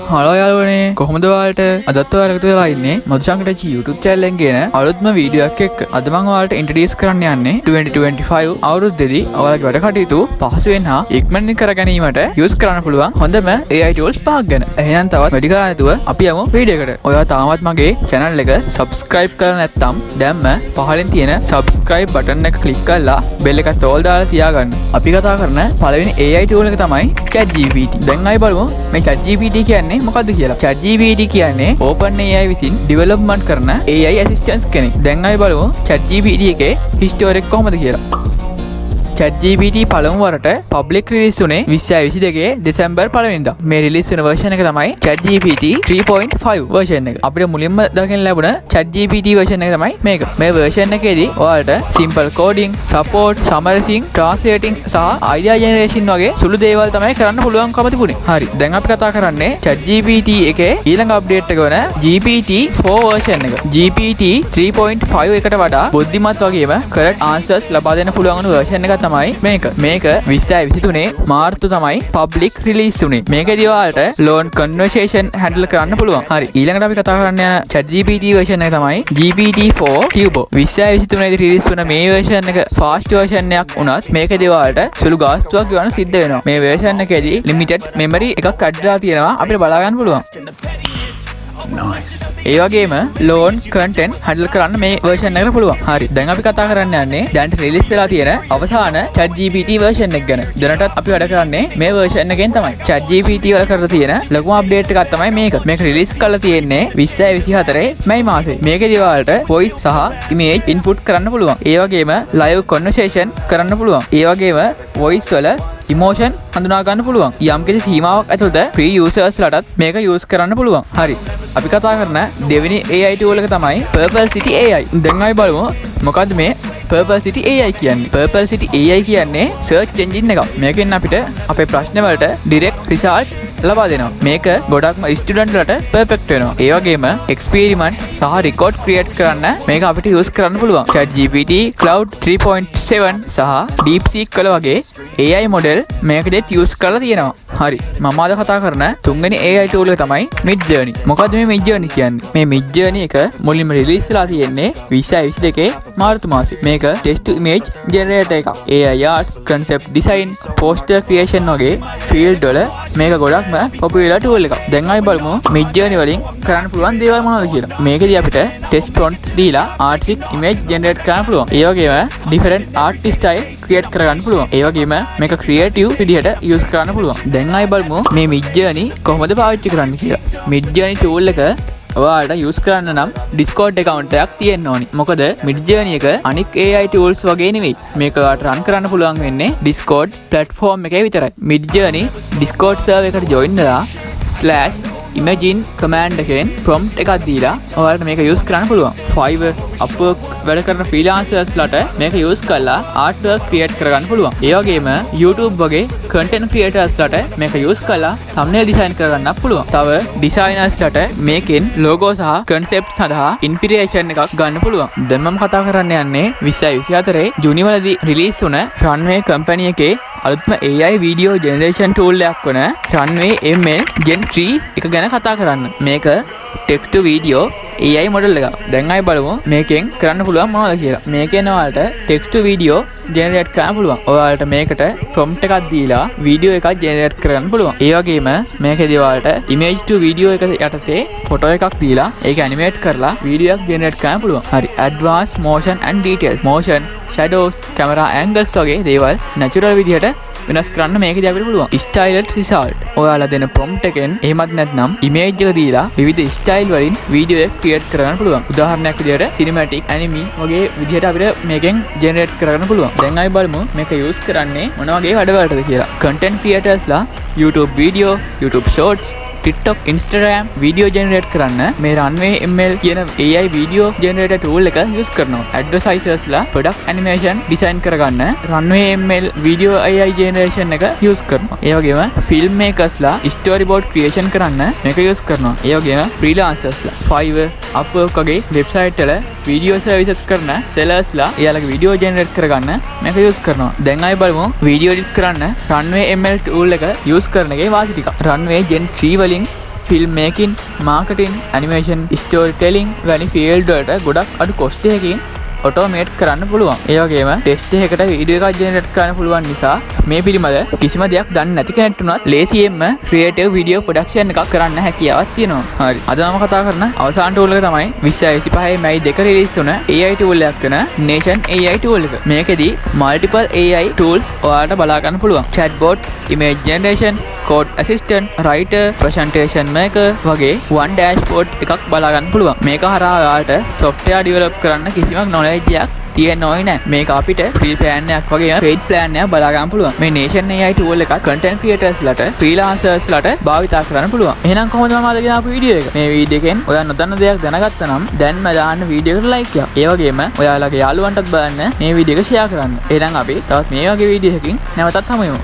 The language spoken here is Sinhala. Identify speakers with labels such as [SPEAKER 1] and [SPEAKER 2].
[SPEAKER 1] හලෝ යාළුවනේ කොහොමද ඔයාලට අදත් ඔයාලා එකතු වෙලා ඉන්නේ මදුශංකර YouTube channel එකෙන් ගෙන අලුත්ම වීඩියෝ එකක් එක්ක. අද මම ඔයාලට ඉන්ට්‍රොඩියුස් කරන්න යන්නේ 2025 අවුරුද්දේදී ඔයාලගේ වැඩ කටයුතු පහසුවෙන් හා ඉක්මනින් කර ගැනීමට යූස් කරන්න පුළුවන් හොඳම AI tools පහක් ගැන. එහෙනම් තවත් වැඩි කරලා නැතුව අපි යමු වීඩියෝ එකට. ඔයා තාමත් මගේ channel එක subscribe කරලා නැත්නම් දැන්ම පහලින් තියෙන subscribe button එක click කරලා bell එකත් all දාලා තියාගන්න. අපි කතා කරන පළවෙනි AI tool එක තමයි ChatGPT. දැන් ආයි බලමු මේ ChatGPT කියන්නේ මොකද්ද කියලා. ChatGPT කියන්නේ OpenAI විසින් ඩෙවලොප්මන්ට් කරන AI assistant කෙනෙක්. දැන් ආයි බලමු ChatGPT එකේ history එක කොහොමද කියලා. ChatGPT පළමු වරට public release උනේ 2022 දෙසැම්බර් 1 වෙනිදා. මේ release වෙන version එක තමයි ChatGPT 3.5 version එක. අපිට මුලින්ම දකින්න ලැබුණ ChatGPT version එක තමයි මේක. මේ version එකේදී ඔයාලට simple coding, support, summarizing, translating සහ idea generation වගේ සුළු දේවල් තමයි කරන්න පුළුවන්කම තිබුණේ. හරි. දැන් අපි කතා කරන්නේ ChatGPT එකේ ඊළඟ update එක වන GPT-4 version එක. GPT 3.5 එකට වඩා බුද්ධිමත් වගේම correct answers ලබා දෙන්න පුළුවන් version එකක් තමයි මේක 2023 මාර්තු තමයි පබ්ලික් රිලීස් උනේ. මේකේදී ඔයාලට ලෝන් කන්වර්සේෂන් හැන්ඩල් කරන්න පුළුවන්. හරි. ඊළඟට අපි කතා කරන්න යන ChatGPT version එක තමයි GPT-4 Turbo. 2023 දී රිලීස් වුණ මේ version එක fast version එකක් වුණත් මේකේදී ඔයාලට සුළු ගාස්තුවක් ගෙවන්න සිද්ධ වෙනවා. මේ version එකේදී limited memory එකක් add කරලා තියෙනවා. අපිට බලා ගන්න පුළුවන්. ඒ වගේම ලෝන් කන්ටෙන්ට් හැන්ඩල් කරන්න මේ version එකට පුළුවන්. හරි. දැන් අපි කතා කරන්න යන්නේ දැන් රිලීස් වෙලා තියෙන අවසාන ChatGPT version එක ගැන. දැනටත් අපි වැඩ කරන්නේ මේ version එකෙන් තමයි. ChatGPT වල කරලා තියෙන ලොකුම අප්ඩේට් එකක් තමයි මේක. මේක රිලීස් කරලා තියෙන්නේ 2024 මැයි මාසේ. මේකේදී ඔයාලට voice සහ image input කරන්න පුළුවන්. ඒ වගේම live conversation කරන්න පුළුවන්. ඒ වගේම voice වල emotion හඳුනා ගන්න පුළුවන්. යම්කිසි සීමාවක් ඇතුළත free users ලටත් මේක use කරන්න පුළුවන්. හරි. අපි කතා කරන දෙවෙනි AI tool එක තමයි Perplexity AI. දැන් අපි බලමු මොකද්ද මේ Perplexity AI කියන්නේ. Perplexity AI කියන්නේ search engine එකක්. මේකෙන් අපිට අපේ ප්‍රශ්න වලට direct result ලබා දෙනවා. මේක ගොඩක්ම ස්ටුඩන්ට් වලට perfect වෙනවා. ඒ වගේම experiment සහ record create කරන්න මේක අපිට use කරන්න පුළුවන්. ChatGPT, Cloud 3.7 සහ DeepSeek වල වගේ AI model මේකෙත් use කරලා තියෙනවා. හරි. මම අද කතා කරන තුන්වෙනි AI tool එක තමයි Midjourney. මොකද්ද මේ Midjourney කියන්නේ? මේ Midjourney එක මුලින්ම release වෙලා තියෙන්නේ 2022 මාර්තු මාසේ. මේක text to image generator එකක්. AI art, concept design, poster creation වගේ field වල මේක ගොඩක්ම popular tool එකක්. දැන් අපි බලමු Midjourney වලින් කරන්න පුළුවන් දේවල් මොනවද කියලා. මේකදී අපිට text prompt දීලා artistic image generate කරන්න පුළුවන්. ඒ වගේම different art style create කරගන්න පුළුවන්. ඒ වගේම මේක creative විදිහට use කරන්න පුළුවන්. දැන් අපි බලමු මේ Midjourney කොහොමද පාවිච්චි කරන්න කියලා. Midjourney tool එක ඔයාලට use කරන්න නම් Discord account එකක් තියෙන්න ඕනි. මොකද Midjourney එක අනික් AI tools වගේ නෙවෙයි. මේක ඔයාලට run කරන්න පුළුවන් වෙන්නේ Discord platform එකේ විතරයි. Midjourney Discord server එකට join වෙලා /imagine command එකෙන් prompt එකක් දීලා ඔයාලට මේක use කරන්න පුළුවන්. Fiverr, Upwork වැඩ කරන freelancers ලට මේක use කරලා artwork create කරගන්න පුළුවන්. ඒ වගේම YouTube වගේ content creators ලට මේක use කරලා thumbnail design කරගන්නත් පුළුවන්. තව designers ලට මේකෙන් logo සහ concept සඳහා inspiration එකක් ගන්න පුළුවන්. දැන් මම කතා කරන්න යන්නේ 2024 ජූනි වලදී release වුණ Runway company එකේ අලුත්ම AI video generation tool එකක් වන Runway ML Gen 3 එක ගැන කතා කරන්න. මේක text to video AI model එකක්. දැන් අපි බලමු මේකෙන් කරන්න පුළුවන් මොනවද කියලා. මේකෙන් ඔයාලට text to video generate කරන්න පුළුවන්. ඔයාලට මේකට prompt එකක් දීලා video එකක් generate කරගන්න පුළුවන්. ඒ වගේම මේකේදී ඔයාලට image to video එක යටතේ photo එකක් දීලා ඒක animate කරලා video එකක් generate කරන්න පුළුවන්. හරි. advanced motion and details, motion, shadows, camera angles වගේ දේවල් natural විදිහට වෙනස් කරන්න මේකදී අපිට පුළුවන්. styled result. ඔයාලා දෙන prompt එකෙන් එහෙමත් නැත්නම් image එක දීලා විවිධ style වලින් video එක create කරගන්න පුළුවන්. උදාහරණයක් විදිහට cinematic, anime වගේ විදිහට අපිට මේකෙන් generate කරගන්න පුළුවන්. දැන් අපි බලමු මේක use කරන්නේ මොන වගේ වැඩවලටද කියලා. content creators ලා YouTube video, YouTube shorts, TikTok, Instagram video generate කරන්න මේ Runway ML කියන AI video generator tool එක use කරනවා. Advertisers ලා product animation design කරගන්න Runway ML video AI generation එක use කරනවා. ඒ වගේම filmmakers ලා storyboard creation කරන්න මේක use කරනවා. ඒ වගේම freelancers ලා Fiverr, Upwork වගේ website වල video services කරන sellers ලා එයාලගේ video generate කරගන්න මේක use කරනවා. දැන් අපි බලමු video edit කරන්න Runway ML tool එක use කරන එකේ වාසි ටික. Runway Gen 3 වලින් ෆිල්ම් මේකින්, මාකටිං, ඇනිමේෂන්, ස්ටෝරි ටෙලිං වැනි ෆීල්ඩ් වලට ගොඩක් අඩු කොස්ට් එකකින් ඔටෝමේට් කරන්න පුළුවන්. ඒ වගේම ටෙස්ට් එකකට වීඩියෝ එකක් ජෙනරේට් කරන්න පුළුවන් නිසා මේ පිළිබඳ කිසිම දෙයක් දන්නේ නැති කෙනෙක්ට උනත් ලේසියෙන්ම ක්‍රියේටිව් වීඩියෝ ප්‍රොඩක්ෂන් එකක් කරන්න හැකියාවක් තියෙනවා. හරි. අද මම කතා කරන අවසාන ටූල් එක තමයි 2025 මැයි 2 රිලීස් වුණ AI ටූල් එකක් වෙන Nation AI ටූල් එක. මේකෙදි multiple AI tools ඔයාලට බලා ගන්න පුළුවන්. chatbot, image generation, code assistant, writer, presentation maker වගේ one dashboard එකක් බලා ගන්න පුළුවන්. මේක හරහා ඔයාලට software develop කරන්න කිසිම knowledge එකක් තියෙන්න ඕනේ නැහැ. මේක අපිට free plan එකක් වගේ paid plan එකක් බලා ගන්න පුළුවන්. මේ Nation AI tool එක content creators ලට, freelancers ලට භාවිතා කරන්න පුළුවන්. එහෙනම් කොහොමද මම අද ගෙනාපු වීඩියෝ එක? මේ වීඩියෝ එකෙන් ඔයා නොදන්න දෙයක් දැනගත්තා නම් දැන්ම දාන්න වීඩියෝ එකට like එකක්. ඒ වගේම ඔයාලගේ යාළුවන්ටත් බලන්න මේ වීඩියෝ එක share කරන්න. එහෙනම් අපි තවත් මේ වගේ වීඩියෝ එකකින් නැවතත් හමු වෙමු.